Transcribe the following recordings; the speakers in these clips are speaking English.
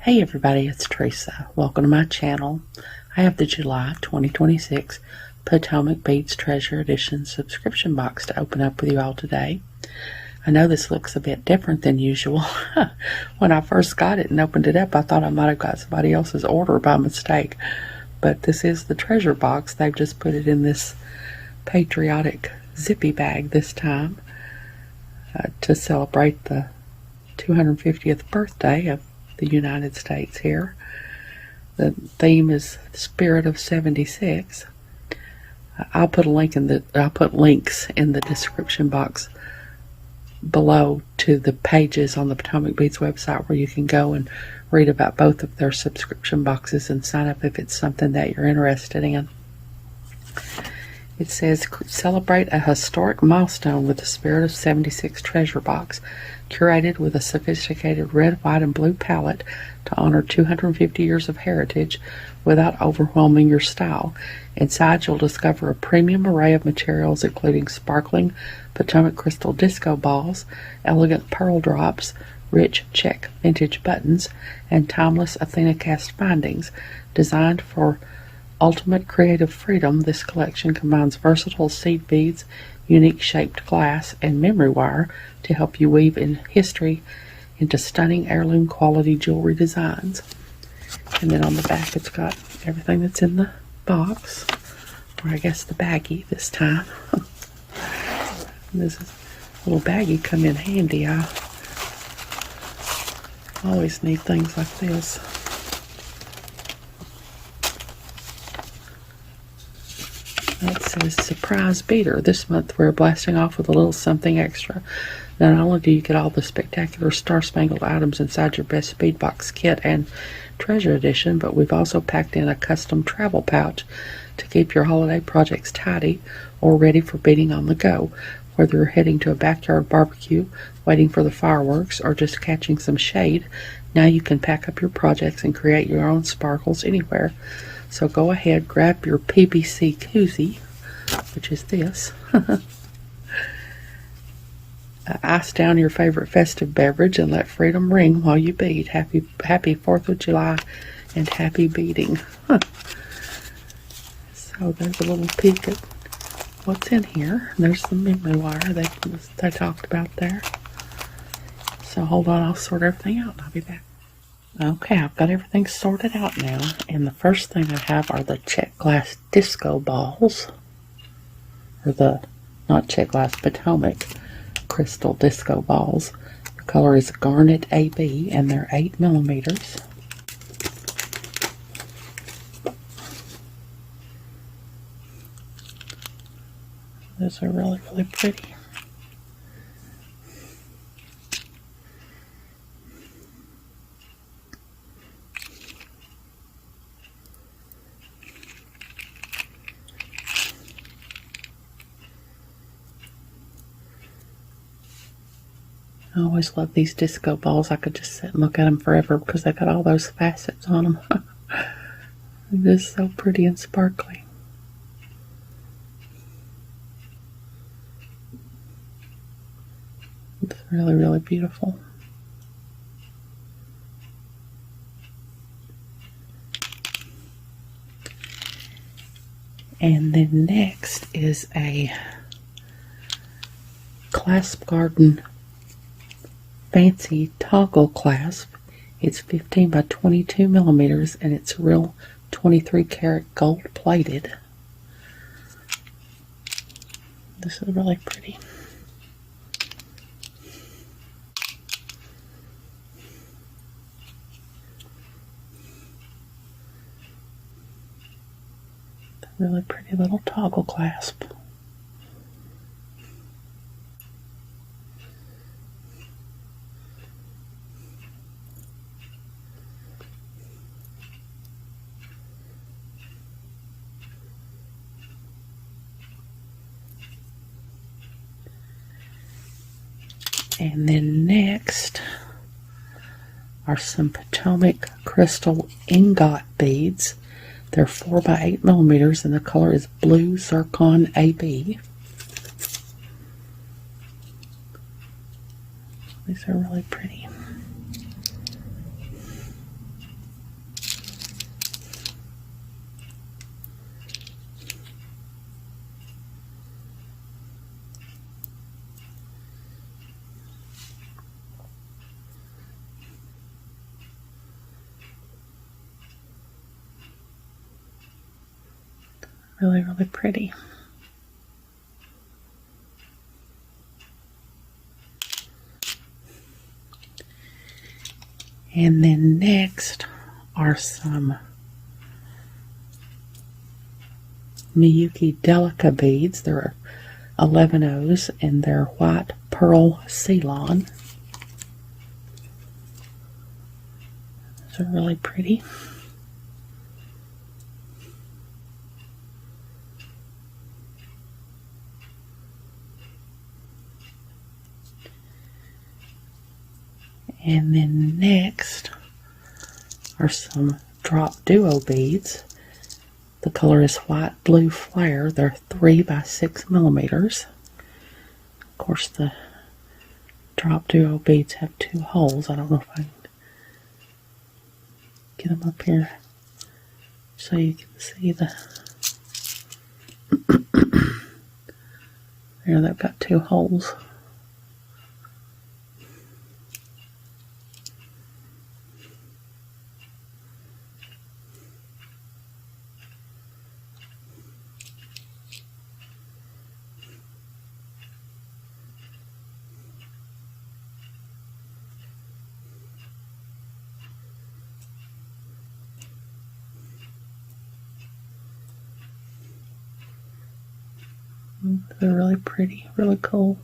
Hey everybody, it's Teresa. Welcome to my channel. I have the July 2026 Potomac Beads Treasure Edition subscription box to open up with you all today. I know this looks a bit different than usual. When I first got it and opened it up, I thought I might have got somebody else's order by mistake. But this is the treasure box. They've just put it in this patriotic zippy bag this time to celebrate the 250th birthday of the United States here. The theme is Spirit of 76. I'll put links in the description box below to the pages on the Potomac Beads website where you can go and read about both of their subscription boxes and sign up if it's something that you're interested in. It says, celebrate a historic milestone with the Spirit of 76 treasure box, curated with a sophisticated red, white, and blue palette to honor 250 years of heritage without overwhelming your style. Inside, you'll discover a premium array of materials including sparkling Potomac crystal disco balls, elegant pearl drops, rich check vintage buttons, and timeless Athena cast bindings. Designed for ultimate creative freedom, this collection combines versatile seed beads, unique shaped glass, and memory wire to help you weave in history into stunning heirloom quality jewelry designs. And then on the back it's got everything that's in the box, or I guess the baggie this time. This little baggie come in handy. I always need things like this. That says surprise beater. This month we're blasting off with a little something extra. Not only do you get all the spectacular star-spangled items inside your best bead box kit and treasure edition, but we've also packed in a custom travel pouch to keep your holiday projects tidy or ready for beading on the go. Whether you're heading to a backyard barbecue, waiting for the fireworks, or just catching some shade, now you can pack up your projects and create your own sparkles anywhere. So go ahead, grab your PBC koozie, which is this. Ice down your favorite festive beverage and let freedom ring while you bead. Happy 4th of July and happy beading. So there's a little peek at what's in here. There's the memory wire they talked about there. So hold on, I'll sort everything out and I'll be back. Okay, I've got everything sorted out now, and the first thing I have are the check glass disco balls, or the, not check glass, Potomac crystal disco balls. The color is Garnet AB, and they're 8 millimeters. Those are really, really pretty. I always love these disco balls. I could just sit and look at them forever because they got all those facets on them. They're just so pretty and sparkly. It's really, really beautiful. And then next is a Clasp Garden fancy toggle clasp. It's 15 by 22 millimeters and it's real 23 karat gold plated. This is really pretty. Really pretty little toggle clasp. And then next are some Potomac crystal ingot beads. They're 4 by 8 millimeters and the color is blue zircon AB. These are really pretty. Really, really pretty. And then next are some Miyuki Delica beads. There are 11 O's and they're white pearl Ceylon. Those are really pretty. And then next are some drop duo beads. The color is white blue flare. They're 3 by 6 millimeters. Of course, the drop duo beads have 2 holes. I don't know if I can get them up here so you can see the. There, they've got 2 holes. They're really pretty, really cool.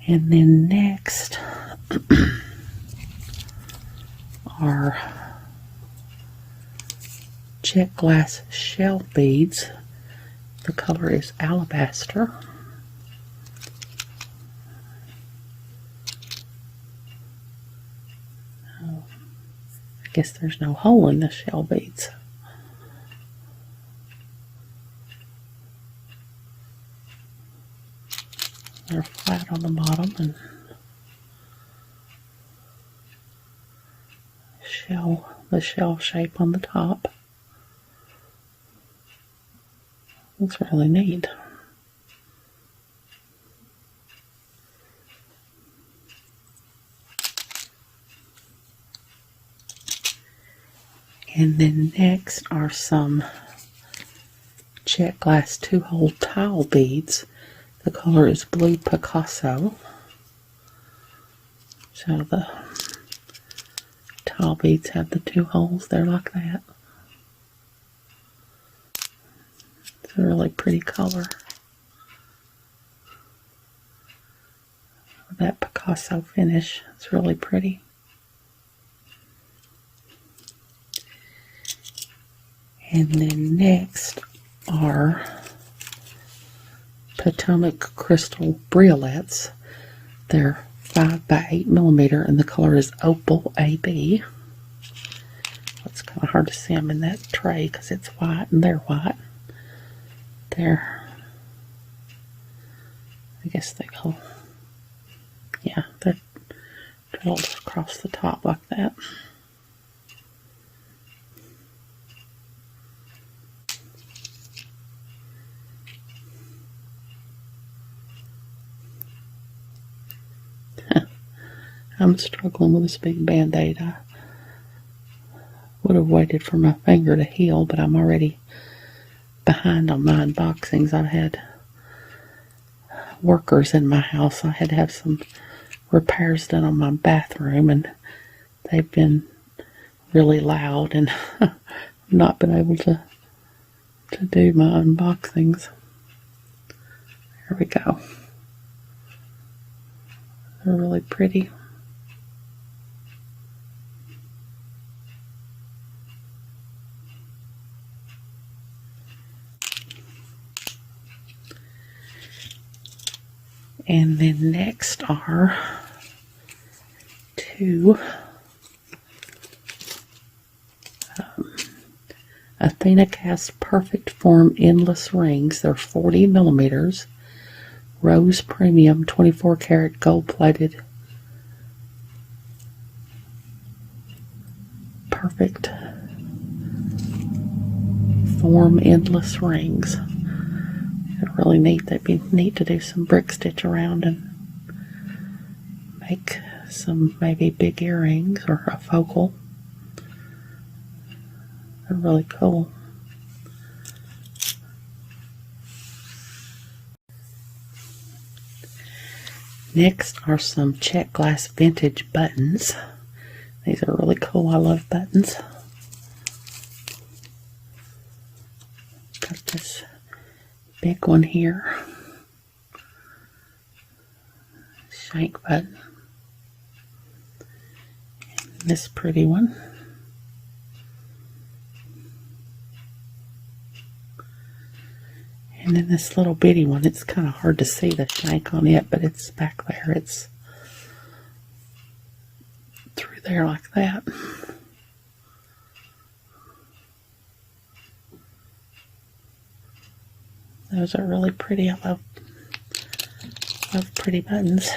And then next are jet glass shell beads. The color is alabaster. Oh, I guess there's no hole in the shell beads. They're flat on the bottom and the shell shape on the top. Looks really neat. And then next are some jet glass 2-hole tile beads. The color is blue Picasso. So the tile beads have the 2 holes there like that. It's a really pretty color. That Picasso finish, it's really pretty. And then next are Potomac crystal briolets. They're 5 by 8 millimeter and the color is Opal AB. It's kind of hard to see them in that tray because it's white and they're white. There. I guess they go. Yeah, they're drilled across the top like that. I'm struggling with this big band-aid. I would have waited for my finger to heal, but I'm already behind on my unboxings. I've had workers in my house. I had to have some repairs done on my bathroom, and they've been really loud, and I've not been able to do my unboxings. There we go. They're really pretty. And then next are 2 Athena Cast Perfect Form Endless Rings. They're 40 millimeters. Rose Premium 24 karat gold plated. Perfect form endless rings. They're really neat. They'd be neat to do some brick stitch around and make some maybe big earrings or a focal. They're really cool. Next are some check glass vintage buttons. These are really cool. I love buttons. Got this big one here. Shank button. And this pretty one. And then this little bitty one, it's kind of hard to see the shank on it, but it's back there. It's through there like that. Those are really pretty. I love pretty buttons.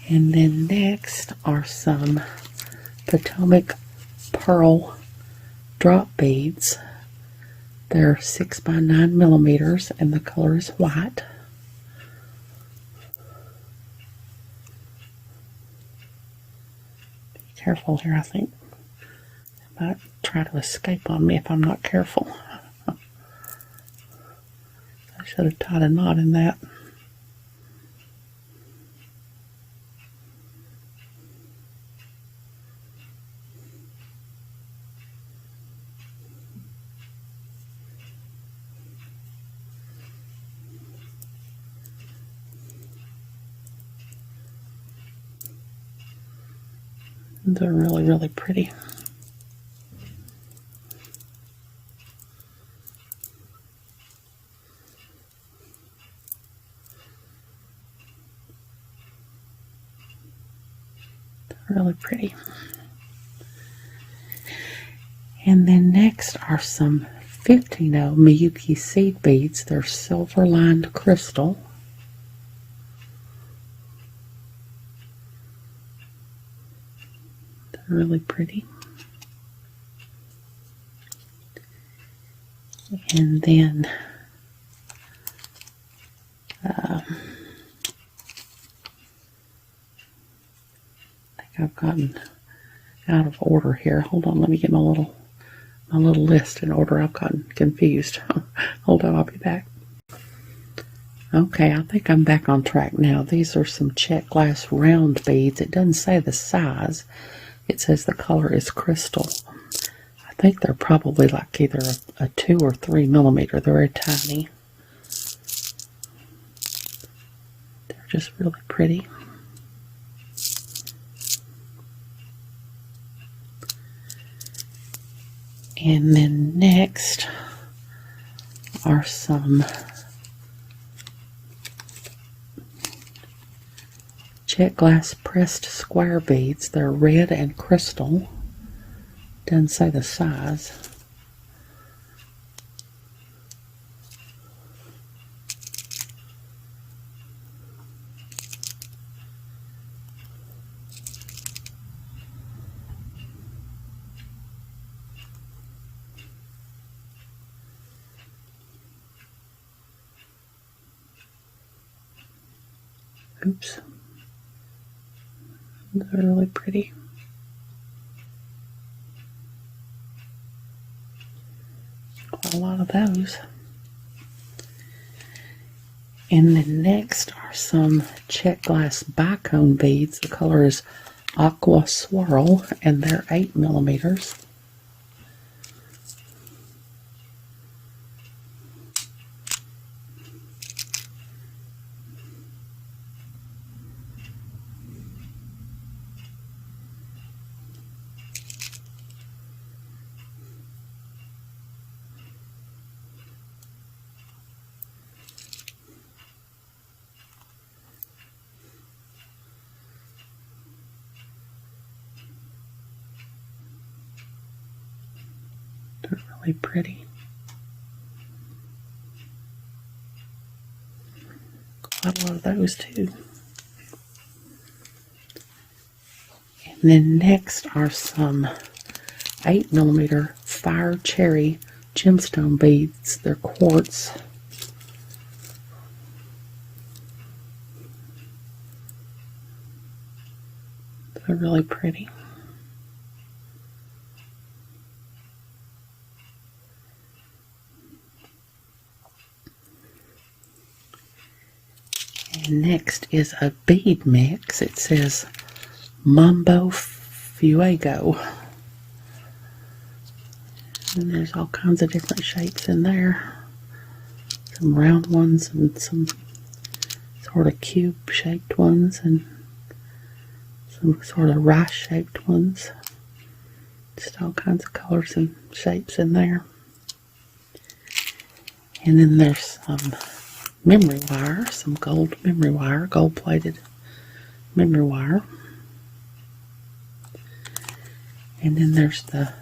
And then next are some Potomac pearl drop beads. They're 6 by 9 millimeters and the color is white. Be careful here, I think. It might try to escape on me if I'm not careful. I should have tied a knot in that. They're really, really pretty. They're really pretty. And then next are some 15-0 Miyuki seed beads. They're silver lined crystal. Really pretty. And then I think I've gotten out of order here. Hold on, let me get my little list in order. I've gotten confused. Hold on, I'll be back. Okay, I think I'm back on track now. These are some check glass round beads. It doesn't say the size. It says the color is crystal. I think they're probably like either a 2 or 3 millimeter. They're very tiny. They're just really pretty. And then next are some check glass pressed square beads. They're red and crystal. Doesn't say the size. Oops. They're really pretty. Quite a lot of those. And then next are some check glass bicone beads. The color is aqua swirl and they're 8 millimeters. They're really pretty. Quite a lot of those too. And then next are some 8mm fire cherry gemstone beads. They're quartz. They're really pretty. And next is a bead mix. It says Mambo Fuego. And there's all kinds of different shapes in there. Some round ones and some sort of cube shaped ones and some sort of rice shaped ones. Just all kinds of colors and shapes in there. And then there's some memory wire, some gold memory wire, gold plated memory wire. And then there's the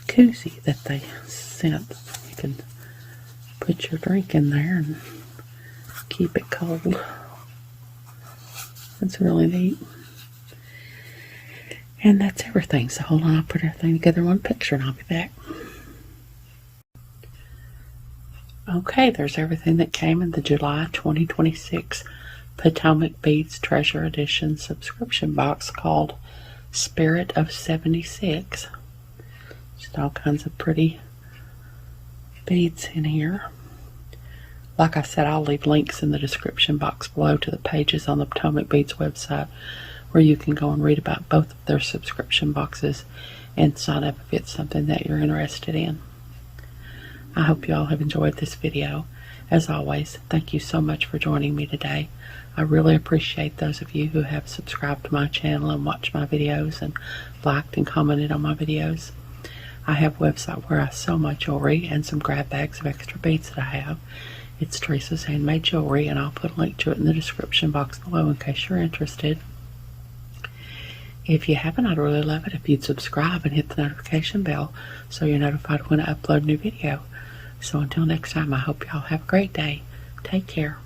koozie that they sent. You can put your drink in there and keep it cold. That's really neat. And that's everything. So hold on, I'll put everything together in one picture and I'll be back. Okay, there's everything that came in the July 2026 Potomac Beads Treasure Edition subscription box called Spirit of 76. Just all kinds of pretty beads in here. Like I said, I'll leave links in the description box below to the pages on the Potomac Beads website where you can go and read about both of their subscription boxes and sign up if it's something that you're interested in. I hope you all have enjoyed this video. As always, thank you so much for joining me today. I really appreciate those of you who have subscribed to my channel and watched my videos and liked and commented on my videos. I have a website where I sell my jewelry and some grab bags of extra beads that I have. It's Teresa's Handmade Jewelry, and I'll put a link to it in the description box below in case you're interested. If you haven't, I'd really love it if you'd subscribe and hit the notification bell so you're notified when I upload a new video. So until next time, I hope y'all have a great day. Take care.